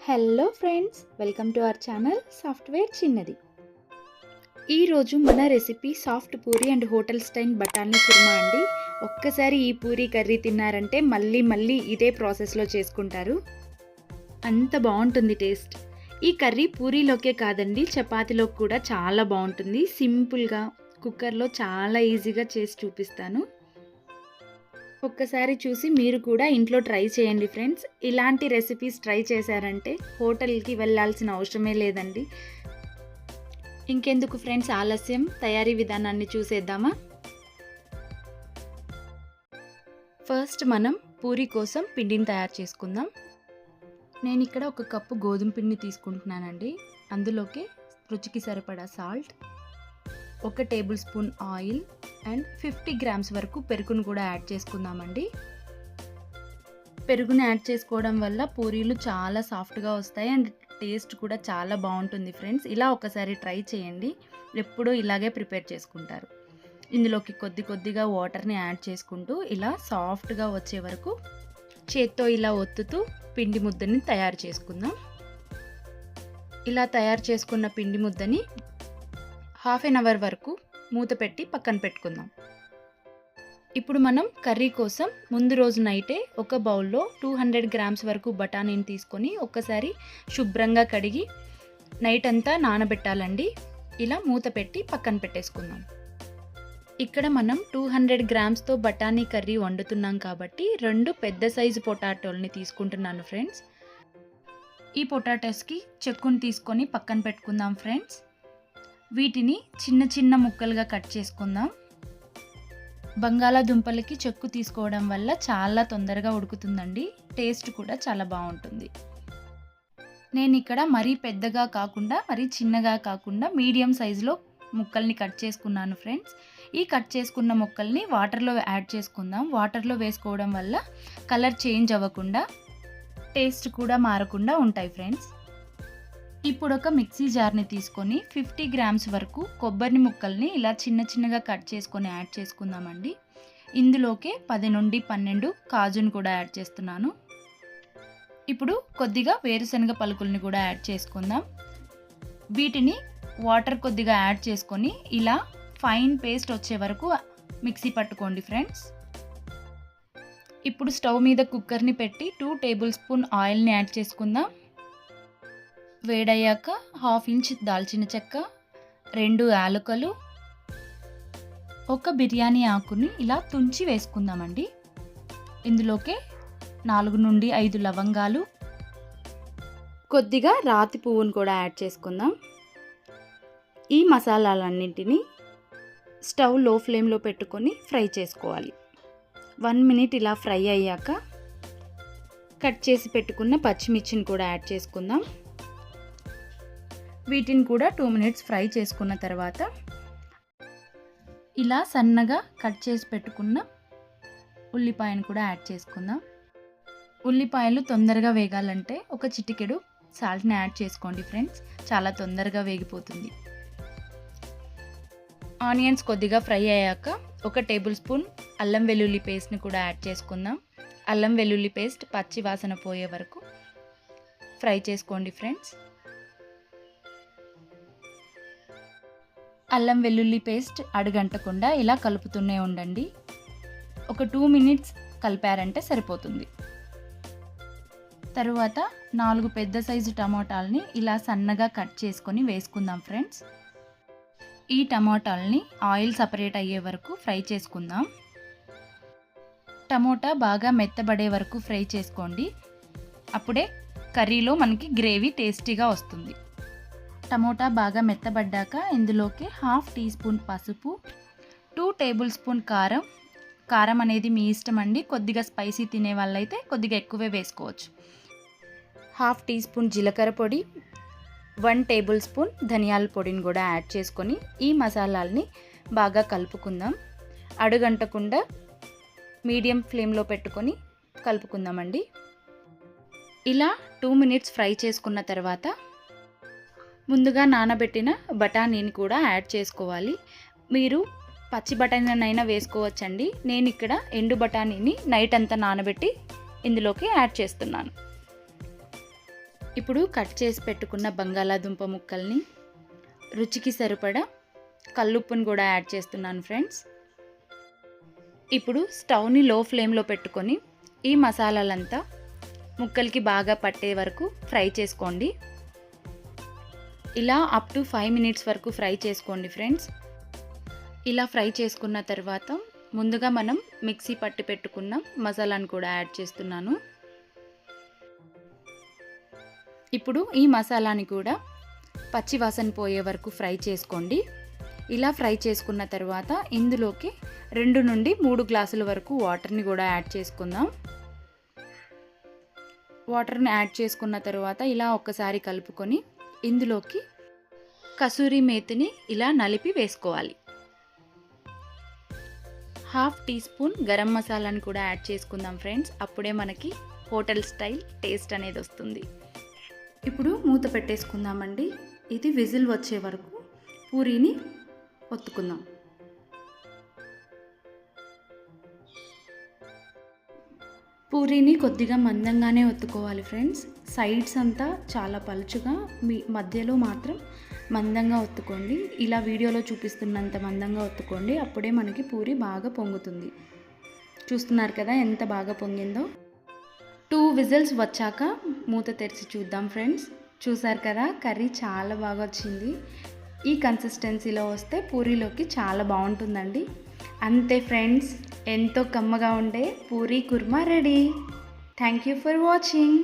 Hello friends, welcome to our channel software చిన్నది. ఈరోజు మన recipe soft puri and hotel style బఠానీ కుర్మా అండి. ఒక్కసారి ఈ పూరి కర్రీ తిన్నారంటే మళ్ళీ ఇదే ప్రాసెస్లో చేసుకుంటారు. అంత బాగుంటుంది టేస్ట్. ఈ కర్రీ పూరీలోకే కాదండి, చపాతీలోకి కూడా చాలా బాగుంటుంది. సింపుల్గా కుక్కర్లో చాలా ఈజీగా చేసి చూపిస్తాను. ఒక్కసారి చూసి మీరు కూడా ఇంట్లో ట్రై చేయండి ఫ్రెండ్స్. ఇలాంటి రెసిపీస్ ట్రై చేశారంటే హోటల్కి వెళ్ళాల్సిన అవసరమే లేదండి. ఇంకెందుకు ఫ్రెండ్స్ ఆలస్యం, తయారీ విధానాన్ని చూసేద్దామా? ఫస్ట్ మనం పూరి కోసం పిండిని తయారు చేసుకుందాం. నేను ఇక్కడ 1 కప్పు గోధుమ పిండి తీసుకుంటున్నానండి. అందులోకి రుచికి సరిపడా salt, 1 table spoon oil and 50 grams వరకు పెరుగును కూడా యాడ్ చేసుకుందామండి. పెరుగుని యాడ్ చేసుకోవడం వల్ల పూరీలు చాలా సాఫ్ట్గా వస్తాయి అండ్ టేస్ట్ కూడా చాలా బాగుంటుంది ఫ్రెండ్స్. ఇలా ఒకసారి ట్రై చేయండి, ఎప్పుడూ ఇలాగే ప్రిపేర్ చేసుకుంటారు. ఇందులోకి కొద్దిగా వాటర్ని యాడ్ చేసుకుంటూ ఇలా సాఫ్ట్గా వచ్చే వరకు చేత్తో ఇలా ఒత్తుతూ పిండి ముద్దని తయారు చేసుకుందాం. ఇలా తయారు చేసుకున్న పిండి ముద్దని హాఫ్ అన్ అవర్ వరకు మూత పెట్టి పక్కన పెట్టుకుందాం. ఇప్పుడు మనం కర్రీ కోసం ముందు రోజు నైటే ఒక బౌల్లో 200 గ్రామ్స్ వరకు బఠానీని తీసుకొని ఒక్కసారి శుభ్రంగా కడిగి నైట్ అంతా నానబెట్టాలండి. ఇలా మూత పెట్టి పక్కన పెట్టేసుకుందాం. ఇక్కడ మనం 200 గ్రామ్స్తో బఠానీ కర్రీ వండుతున్నాం కాబట్టి 2 పెద్ద సైజు పొటాటోల్ని తీసుకుంటున్నాను ఫ్రెండ్స్. ఈ పొటాటోస్కి చెక్కుని తీసుకొని పక్కన పెట్టుకుందాం ఫ్రెండ్స్. వీటిని చిన్న ముక్కలుగా కట్ చేసుకుందాం. బంగాళాదుంపలకి చెక్కు తీసుకోవడం వల్ల చాలా తొందరగా ఉడుకుతుందండి. టేస్ట్ కూడా చాలా బాగుంటుంది. నేను ఇక్కడ మరీ పెద్దగా కాకుండా మరీ చిన్నగా కాకుండా మీడియం సైజులో ముక్కల్ని కట్ చేసుకున్నాను ఫ్రెండ్స్. ఈ కట్ చేసుకున్న ముక్కల్ని వాటర్లో యాడ్ చేసుకుందాం. వాటర్లో వేసుకోవడం వల్ల కలర్ చేంజ్ అవ్వకుండా టేస్ట్ కూడా మారకుండా ఉంటాయి ఫ్రెండ్స్. ఇప్పుడు ఒక మిక్సీ జార్ని తీసుకొని 50 గ్రామ్స్ వరకు కొబ్బరి ముక్కల్ని ఇలా చిన్నగా కట్ చేసుకొని యాడ్ చేసుకుందామండి. ఇందులోకే 10 నుండి 12 కాజును కూడా యాడ్ చేస్తున్నాను. ఇప్పుడు కొద్దిగా వేరుశనగ పలుకుల్ని కూడా యాడ్ చేసుకుందాం. వీటిని వాటర్ కొద్దిగా యాడ్ చేసుకొని ఇలా ఫైన్ పేస్ట్ వచ్చే వరకు మిక్సీ పట్టుకోండి ఫ్రెండ్స్. ఇప్పుడు స్టవ్ మీద కుక్కర్ని పెట్టి 2 టేబుల్ స్పూన్ ఆయిల్ని యాడ్ చేసుకుందాం. వేడయ్యాక 1/2 ఇంచ్ దాల్చిన చెక్క, 2 యాలకులు, 1 బిర్యానీ ఆకుని ఇలా తుంచి వేసుకుందామండి. ఇందులోకి 4 నుండి 5 లవంగాలు, కొద్దిగా రాతి పువ్వును కూడా యాడ్ చేసుకుందాం. ఈ మసాలాలన్నింటినీ స్టవ్ లో ఫ్లేమ్లో పెట్టుకొని ఫ్రై చేసుకోవాలి. 1 మినిట్ ఇలా ఫ్రై అయ్యాక కట్ చేసి పెట్టుకున్న పచ్చిమిర్చిని కూడా యాడ్ చేసుకుందాం. వీటిని కూడా 2 మినిట్స్ ఫ్రై చేసుకున్న తర్వాత ఇలా సన్నగా కట్ చేసి పెట్టుకున్న ఉల్లిపాయను కూడా యాడ్ చేసుకుందాం. ఉల్లిపాయలు తొందరగా వేగాలంటే ఒక చిటికెడు సాల్ట్ని యాడ్ చేసుకోండి ఫ్రెండ్స్, చాలా తొందరగా వేగిపోతుంది. ఆనియన్స్ కొద్దిగా ఫ్రై అయ్యాక 1 టేబుల్ స్పూన్ అల్లం వెల్లుల్లి పేస్ట్ని కూడా యాడ్ చేసుకుందాం. అల్లం వెల్లుల్లి పేస్ట్ పచ్చి వాసన పోయే వరకు ఫ్రై చేసుకోండి ఫ్రెండ్స్. అల్లం వెల్లుల్లి పేస్ట్ అడుగంటకుండా ఇలా కలుపుతూనే ఉండండి. ఒక 2 మినిట్స్ కలిపారంటే సరిపోతుంది. తరువాత 4 పెద్ద సైజు టమాటాలని ఇలా సన్నగా కట్ చేసుకొని వేసుకుందాం ఫ్రెండ్స్. ఈ టమాటాలని ఆయిల్ సపరేట్ అయ్యే వరకు ఫ్రై చేసుకుందాం. టమోటా బాగా మెత్తబడే వరకు ఫ్రై చేసుకోండి. అప్పుడే కర్రీలో మనకి గ్రేవీ టేస్టీగా వస్తుంది. టమోటా బాగా మెత్తబడ్డాక ఇందులోకి 1/2 టీ స్పూన్ పసుపు, 2 టేబుల్ స్పూన్ కారం అనేది మీ ఇష్టం అండి. కొద్దిగా స్పైసీ తినే వాళ్ళైతే కొద్దిగా ఎక్కువే వేసుకోవచ్చు. 1/2 టీ స్పూన్ జీలకర్ర పొడి, 1 టేబుల్ స్పూన్ ధనియాల పొడిని కూడా యాడ్ చేసుకొని ఈ మసాలాల్ని బాగా కలుపుకుందాం. అడుగంటకుండా మీడియం ఫ్లేమ్లో పెట్టుకొని కలుపుకుందామండి. ఇలా 2 మినిట్స్ ఫ్రై చేసుకున్న తర్వాత ముందుగా నానబెట్టిన బఠానీని కూడా యాడ్ చేసుకోవాలి. మీరు పచ్చి బఠానీనైనా వేసుకోవచ్చండి. నేను ఇక్కడ ఎండు బఠానీని నైట్ అంతా నానబెట్టి ఇందులోకి యాడ్ చేస్తున్నాను. ఇప్పుడు కట్ చేసి పెట్టుకున్న బంగాళాదుంప ముక్కల్ని, రుచికి సరిపడా కల్లుప్పును కూడా యాడ్ చేస్తున్నాను ఫ్రెండ్స్. ఇప్పుడు స్టవ్ని లో ఫ్లేమ్లో పెట్టుకొని ఈ మసాలాలంతా ముక్కలకి బాగా పట్టే వరకు ఫ్రై చేసుకోండి. ఇలా అప్ టు 5 మినిట్స్ వరకు ఫ్రై చేసుకోండి ఫ్రెండ్స్. ఇలా ఫ్రై చేసుకున్న తర్వాత ముందుగా మనం మిక్సీ పట్టి పెట్టుకున్న మసాలాను కూడా యాడ్ చేస్తున్నాను. ఇప్పుడు ఈ మసాలాని కూడా పచ్చి వాసన పోయే వరకు ఫ్రై చేసుకోండి. ఇలా ఫ్రై చేసుకున్న తర్వాత ఇందులోకి 2 నుండి 3 గ్లాసుల వరకు వాటర్ని కూడా యాడ్ చేసుకుందాం. వాటర్ని యాడ్ చేసుకున్న తర్వాత ఇలా ఒక్కసారి కలుపుకొని ఇందులోకి కసూరి మేతిని ఇలా నలిపి వేసుకోవాలి. 1/2 టీ స్పూన్ గరం మసాలాని కూడా యాడ్ చేసుకుందాం ఫ్రెండ్స్. అప్పుడే మనకి హోటల్ స్టైల్ టేస్ట్ అనేది వస్తుంది. ఇప్పుడు మూత పెట్టేసుకుందామండి. ఇది విజిల్ వచ్చే వరకు పూరీని ఒత్తుకుందాం. పూరీని కొద్దిగా మందంగానే ఒత్తుకోవాలి ఫ్రెండ్స్. సైడ్స్ అంతా చాలా పలుచుగా, మీ మధ్యలో మాత్రం మందంగా ఒత్తుకోండి. ఇలా వీడియోలో చూపిస్తున్నంత మందంగా ఒత్తుకోండి. అప్పుడే మనకి పూరి బాగా పొంగుతుంది. చూస్తున్నారు కదా ఎంత బాగా పొంగిందో. 2 విజిల్స్ వచ్చాక మూత తెరిచి చూద్దాం ఫ్రెండ్స్. చూసారు కదా కర్రీ చాలా బాగా వచ్చింది. ఈ కన్సిస్టెన్సీలో వస్తే పూరీలోకి చాలా బాగుంటుందండి. అంతే ఫ్రెండ్స్, ఎంతో కమ్మగా ఉండే puri kurma ready. Thank you for watching.